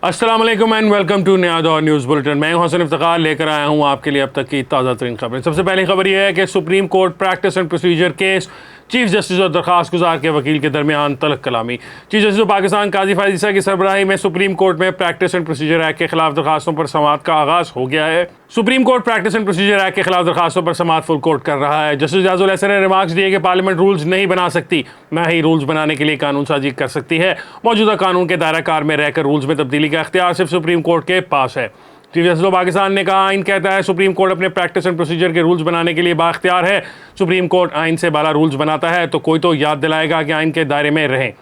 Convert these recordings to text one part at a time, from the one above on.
अस्सलाम वालेकुम and welcome to नया दौर न्यूज़ बुलेटिन। मैं हसन इफ्तिखार लेकर आया हूं आपके लिए अब तक की ताज़ा तरीन खबरें। सबसे पहली खबर यह है कि supreme court practice and procedure case, chief justice और दरखास्त गुजार के वकील के दरमियान तलक कलामी। चीफ जस्टिस ऑफ पाकिस्तान काजी फायद ईसा की सरबराही में सुप्रीम कोर्ट में प्रैक्टिस एंड प्रोसीजर एक्ट के खिलाफ दरखास्तों पर समाअत का आगाज हो गया है। Supreme court practice and procedure act के खिलाफ दरखास्तों पर समाअत फुल कोर्ट कर रहा है। जस्टिस जाजुल एहसन ने रिमार्क्स दिए कि पार्लियामेंट रूल्स नहीं बना सकती, ना ही रूल्स बनाने के लिए कानून साजी कर सकती है। मौजूदा कानून के दायरा कार में रहकर रूल्स में तब्दीली का इख्तियार सिर्फ सुप्रीम कोर्ट के पास है। चीफ जस्टिस ऑफ पाकिस्तान ने कहा, आइन कहता है सुप्रीम कोर्ट अपने प्रैक्टिस एंड प्रोसीजर के रूल्स बनाने के लिए बाख्तियार है। सुप्रीम कोर्ट आइन से बाला रूल्स बनाता है तो कोई तो याद दिलाएगा कि आइन के दायरे में रहें।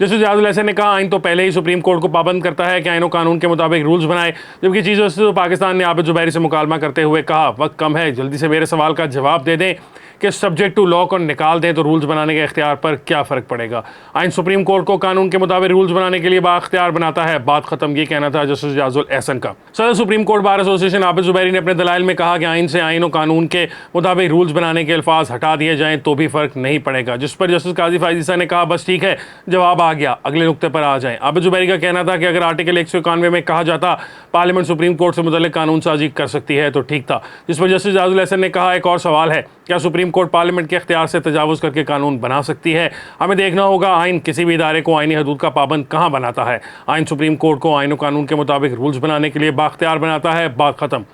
जस्टिस जाजुल एहसन ने कहा, आइन तो पहले ही सुप्रीम कोर्ट को पाबंद करता है कि आइन और कानून के मुताबिक रूल्स बनाए। जबकि चीफ जस्टिस ऑफ पाकिस्तान ने आबिद जुबैरी से मुकालमा करते हुए कहा, वक्त कम है, जल्दी से मेरे सवाल का जवाब दे दें कि सब्जेक्ट टू लॉ को निकाल दें तो रूल्स बनाने के इख्तियार पर क्या फ़र्क पड़ेगा। आइन सुप्रीम कोर्ट को कानून के मुताबिक रूल्स बनाने के लिए बाख्तियार बनाता है। बात खत्म, ये कहना था जस्टिस जाजुल एहसन का। सदर supreme court bar association Abid Zubairi ने अपने दलाइल में कहा कि आइन से आइन और कानून के मुताबिक रूल्स बनाने के अल्फाज हटा दिए जाएँ तो भी फ़र्क नहीं पड़ेगा। जिस पर जस्टिस काजी फायद ईसा ने कहा, बस ठीक है, जवाब आ गया, अगले नुक्ते पर आ जाएँ। आबिद जुबैरी का कहना था कि अगर आर्टिकल 191 में कहा जाता पार्लियामेंट सुप्रीम कोर्ट से मुतल्लिक कानून साजी कर सकती है तो ठीक था। जिस पर जस्टिस जाजुल एहसन ने कहा, एक और सवाल है, क्या सुप्रीम कोर्ट पार्लियामेंट के इख्तियार से तजावुज़ करके कानून बना सकती है? हमें देखना होगा आइन किसी भी इदारे को आइनी हदूद का पाबंद कहाँ बनाता है। आइन सुप्रीम कोर्ट को आइन और कानून के मुताबिक रूल्स बनाने के लिए बाख्तियार बनाता है। बात खत्म।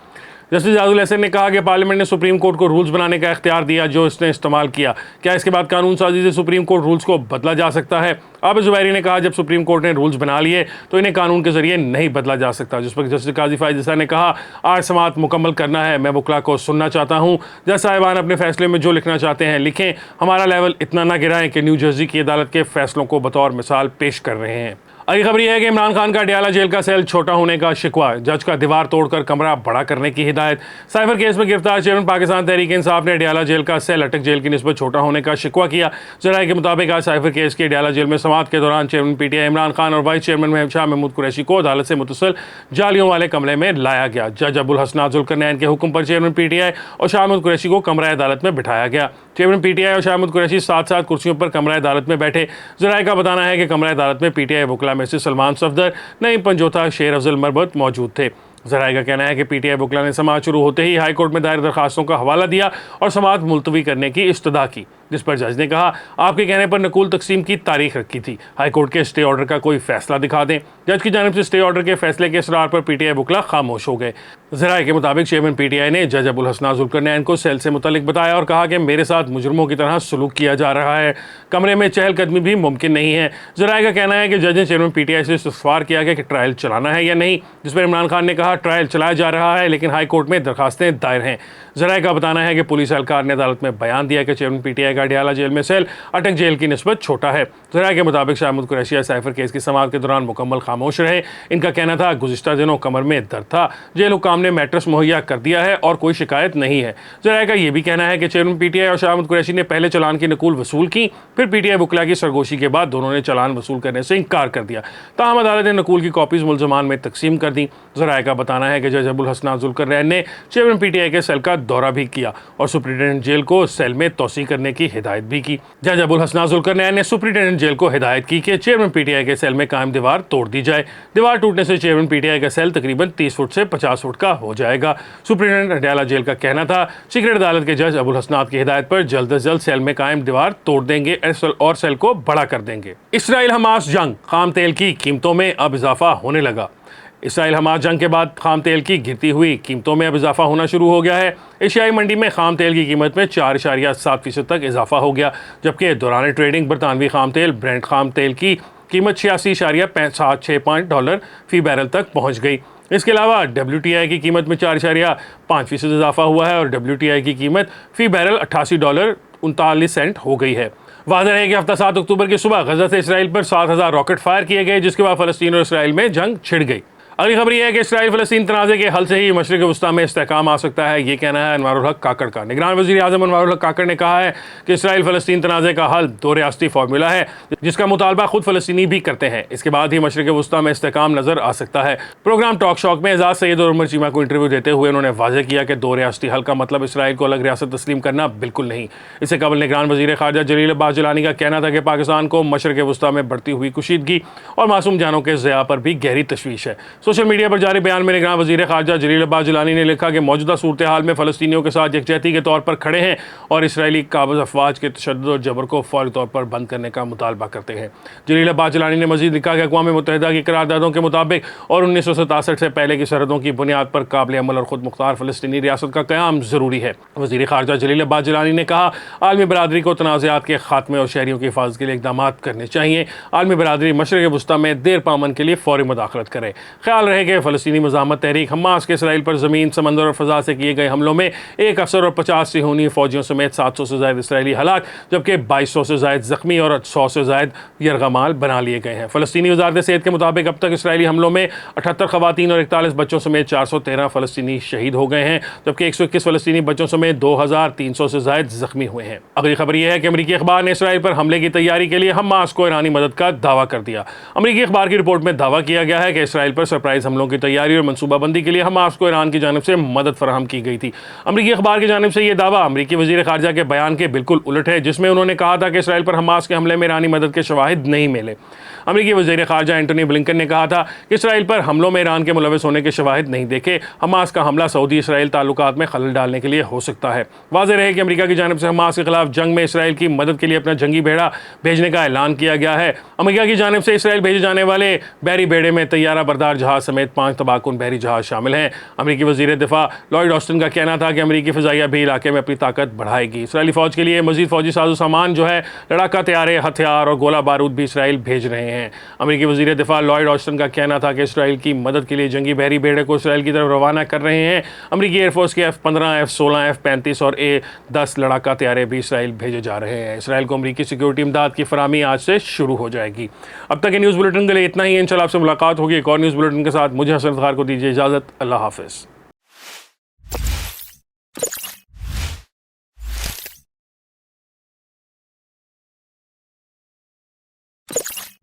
जस्टिस जाजुल एहसन ने कहा कि पार्लियामेंट ने सुप्रीम कोर्ट को रूल्स बनाने का इख्तियार दिया जो इसने इस्तेमाल किया। क्या इसके बाद कानून साजी से सुप्रीम कोर्ट रूल्स को बदला जा सकता है? आबिद जुबैरी ने कहा, जब सुप्रीम कोर्ट ने रूल्स बना लिए तो इन्हें कानून के जरिए नहीं बदला जा सकता। जिस पर जस्टिस काजी फायद ईसा ने कहा, आज समाअत मुकम्मल करना है, मैं वकला को सुनना चाहता हूँ। जज साहिबान अपने फैसले में जो लिखना चाहते हैं लिखें, हमारा लेवल इतना ना गिराएं कि न्यू जर्सी की अदालत के फैसलों को बतौर मिसाल पेश कर रहे हैं। अगली खबर यह है कि इमरान खान का अडयाला जेल का सेल छोटा होने का शिकवा, जज का दीवार तोड़कर कमरा बड़ा करने की हिदायत। साइफर केस में गिरफ्तार चेयरमैन पाकिस्तान तहरीक इंसाफ ने अडयाला जेल का सेल अटक जेल की निस्बत छोटा होने का शिकवा किया। जराये के मुताबिक आज साइफर केस की अडयाला जेल में समाअत के दौरान चेयरमैन पीटीआई इमरान खान और वाइस चेयरमैन शाह महमूद कुरैशी को अदालत से मुतसल जालियों वाले कमरे में लाया गया। जज अबुल हसन जुल्करनैन के हुक्म पर चेयरमैन पीटीआई और शाह महमूद कुरैशी को कमरा अदालत में बिठाया गया। चेयरमैन पीटीआई और शाह महमूद कुरैशी साथ साथ कुर्सियों पर कमरा अदालत में बैठे। जराये का बताना है कि कमरा अदालत में पीटीआई वकला में से सलमान सफदर, नईम पंजोता, शेर अफजल मरबत मौजूद थे। जराये का कहना है कि पीटीआई वकला ने समाअत शुरू होते ही हाई कोर्ट में दायर दरखास्तों का हवाला दिया और समाअत मुलतवी करने की इस्तदा की, जिस पर जज ने कहा, आपके कहने पर नकुल तकसीम की तारीख रखी थी, हाई कोर्ट के स्टे ऑर्डर का कोई फैसला दिखा दें। जज की जानिब से स्टे ऑर्डर के फैसले के इसरार पर पीटीआई वकला खामोश हो गए। जराये के मुताबिक चेयरमैन पीटीआई ने जज अबुल हसन जुल्करनैन को सेल से मुतल्लिक बताया और कहा कि मेरे साथ मुजरमों की तरह सलूक किया जा रहा है, कमरे में चहलकदमी भी मुमकिन नहीं है। जराये का कहना है कि जज ने चेयरमैन पीटीआई से इस्तफसार किया कि ट्रायल चलाना है या नहीं, जिस पर इमरान खान ने कहा, ट्रायल चलाया जा रहा है लेकिन हाई कोर्ट में दरखास्तें दायर हैं। जराये का बताना है कि पुलिस एहलकार ने अदालत में बयान दिया कि चेयरमैन पीटीआई का अडयाला जेल में सेल अटक जेल की निस्बत छोटा है। जराये के मुताबिक शाह महमूद कुरैशी साइफर केस की समाअत के दौरान मुकम्मल खामोश रहे। इनका कहना था, गुज़िश्ता दिनों कमर में दर्द था, जेल हुकाम ने मैट्रेस मुहैया कर दिया है और कोई शिकायत नहीं है। जराये का यह भी कहना है कि चेयरमैन पीटीआई और शाह महमूद कुरैशी ने पहले चलान की नकूल वसूल की, फिर पीटीआई वकला की सरगोशी के बाद दोनों ने चलान वसूल करने से इनकार कर दिया। ताहम अदालत ने नकूल की कॉपीज मुलजमान में तकसीम कर दी। जराये का बताना है कि जज अबुल हसन जुल्करनैन ने चेयरमैन पीटीआई के सेल का दौरा भी किया और सुप्रीटेंडेंट जेल को सेल में तोसी करने की हिदायत भी की। जज अबुल हसन जुल्करनैन ने सुप्रीटेंडेंट जेल को हिदायत की कि चेयरमैन पीटीआई के सेल में कायम दीवार तोड़ दी जाए। दीवार टूटने से चेयरमैन पीटीआई का सेल तकरीबन 30 फुट से 50 फुट का हो जाएगा। सुप्रीटेंडेंट अडयाला जेल का कहना था, सीक्रेट अदालत के जज अबुल हसन की हिदायत पर जल्द अज जल्द सेल में कायम दीवार तोड़ देंगे और सेल को बड़ा कर देंगे। इसराइल हमास जंग, खाम तेल की कीमतों में अब इजाफा होने लगा। इसराइल हमास जंग के बाद खाम तेल की गिरती हुई कीमतों में अब इजाफा होना शुरू हो गया है। एशियाई मंडी में खाम तेल की कीमत में 4.7% तक इजाफा हो गया, जबकि दौरान ट्रेडिंग बरतानवी खाम तेल ब्रेंट खाम तेल की कीमत $86.65 फी बैरल तक पहुँच गई। इसके अलावा WTI की कीमत में 4.5% इजाफा हुआ है और WTI की कीमत फी बैरल $88.39 हो गई है। वाज़ेह है कि हफ्ता 7 अक्टूबर की सुबह गजा से इसराइल पर 7,000 रॉकेट फायर किए गए, जिसके बाद फ़लस्तीन और इसराइल में जंग छिड़ गई। अगली खबर यह है कि इसराइल फलस्तीन तनाज़े के हल से ही मशरिक़ वस्ता में इस्तेहकाम आ सकता है। ये कहना है अनवारुल हक काकड़ का। निगरान वज़ीर आज़म अनवारुल हक काकड़ ने कहा है कि इसराइल फलस्तीन तनाज़े का हल दो रियासती फार्मूला है जिसका मुतालबा खुद फलस्तीनी भी करते हैं। इसके बाद ही मशरिक़ वस्ता में इस्तेहकाम नजर आ सकता है। प्रोग्राम टॉक शॉक में एजाज सैयद और उमर चीमा को इंटरव्यू देते हुए उन्होंने वाज़ेह किया कि दो रियासती हल का मतलब इसराइल को अलग रियासत तस्लीम करना बिल्कुल नहीं। इससे कबल निगरान वज़ीर ख़ारजा जलील अब्बास जिलानी का कहना था कि पाकिस्तान को मशरिक़ वस्ता में बढ़ती हुई कुशीदगी और मासूम जानों के ज़िया पर भी गहरी तशवीश है। सोशल मीडिया पर जारी बयान में निगरान वज़ीर ख़ारजा जलील अब्बास जिलानी ने लिखा कि मौजूदा सूरत हाल में फ़लस्तीनियों के साथ यकजहती के तौर पर खड़े हैं और इसराइली काबिज़ अफवाज के तशद्दुद और जबर को फौरी तौर पर बंद करने का मुतालबा करते हैं। जलील अब्बास जिलानी ने मज़ीद लिखा कि अक़वाम मुत्तहिदा की करारदादों के मुताबिक और 1967 से पहले की सरहदों की बुनियाद पर काबिल अमल और खुद मुख्तार फ़लस्तीनी रियासत का क़याम ज़रूरी है। वज़ीर ख़ारजा जलील अब्बास जिलानी ने कहा आलमी बरादरी को तनाज़ात के खात्मे और शहरियों की हिफाजत के लिए इक़दाम करने चाहिए। आलमी बरादरी मशरिक़ वस्ता में देर पामन के लिए फौरी मुदाखलत करे। ख्याल रहे कि फ़लस्तीनी मज़ामत तहरीक हमास के इसराइल पर ज़मीन, समंदर और फ़ज़ा से किए गए हमलों में एक अफसर और 50 सिहोनी फ़ौजियों समेत 700 से ज़ायद इसराइली हलाक जबकि 2200 से ज़ायद ज़ख्मी और 100 से ज़ायद यरगमाल बना लिए गए हैं। फ़लस्तीनी वज़ारत सेहत के मुताबिक अब तक इसराइली हमलों में 78 ख़वातीन और 41 बच्चों समेत 413 फ़लस्तीनी शहीद हो गए हैं जबकि 121 फ़लस्तीनी बच्चों समेत 2300 से ज़ायद ज़ख्मी हुए हैं। अगली खबर यह है कि अमरीकी अखबार ने इसराइल पर हमले की तैयारी के लिए हमास को ईरानी मदद का दावा कर दिया। अमरीकी अखबार की रिपोर्ट में दावा किया गया है कि इसराइल पर सरप्राइज हमलों की तैयारी और मनसूबाबंदी के लिए हमास को ईरान की जानिब से मदद फराहम की गई थी। अमरीकी अखबार की जानिब से यह दावा अमरीकी वज़ीर ख़ारजा के बयान के बिल्कुल उलट है जिसमें उन्होंने कहा था कि इसराइल पर हमास के हमले में ईरानी मदद के शवाहिद नहीं मिले। अमरीकी वज़ीर ख़ारजा एंटोनी ब्लिंकन ने कहा था कि इसराइल पर हमलों में ईरान के मुलविस होने के शवाहिद नहीं देखे। हमास का हमला सऊदी इसराइल ताल्लुकात में खलल डालने के लिए हो सकता है। वाज़ेह रहे कि अमरीका की जानिब से हमास के खिलाफ जंग में इसराइल की मदद के लिए अपना जंगी बेड़ा भेजने का ऐलान किया गया है। अमरीका की जानिब से इसराइल भेजे जाने वाले बहरी बेड़े में तैयारा बरदार जहाज समेत 5 तबाहकुन बहरी जहाज शामिल हैं। अमरीकी वज़ीर दिफा लॉयड ऑस्टिन का कहना था कि अमरीकी फ़िज़ाइया भी इलाके में अपनी ताकत बढ़ाएगी। इसराइली फ़ौज के लिए मज़ीद फ़ौजी साजो सामान जो है लड़ाका तैयारे, हथियार और गोला बारूद भी इसराइल भेज रहे हैं। अमरीकी वज़ीर दिफा लॉयड ऑस्टिन का कहना था कि इसराइल की मदद के लिए जंगी बहरी बेड़े को इसराइल की तरफ रवाना कर रहे हैं। अमरीकी एयरफोर्स के F-15, F-16, F-35 और A-10 लड़ाका तैयारे भी इसराइल भेजे जा रहे हैं। इसराइल को अमरीकी सिक्योरिटी इमदाद की फराहमी आज से शुरू हो जाएगी। अब तक के न्यूज़ बुलेटिन के लिए इतना ही। इंशाल्लाह आपसे मुलाकात होगी एक और न्यूज़ बुलेटिन के साथ। मुझे हसन इफ्तिखार को दीजिए इजाज़त। अल्लाह हाफ़िज़।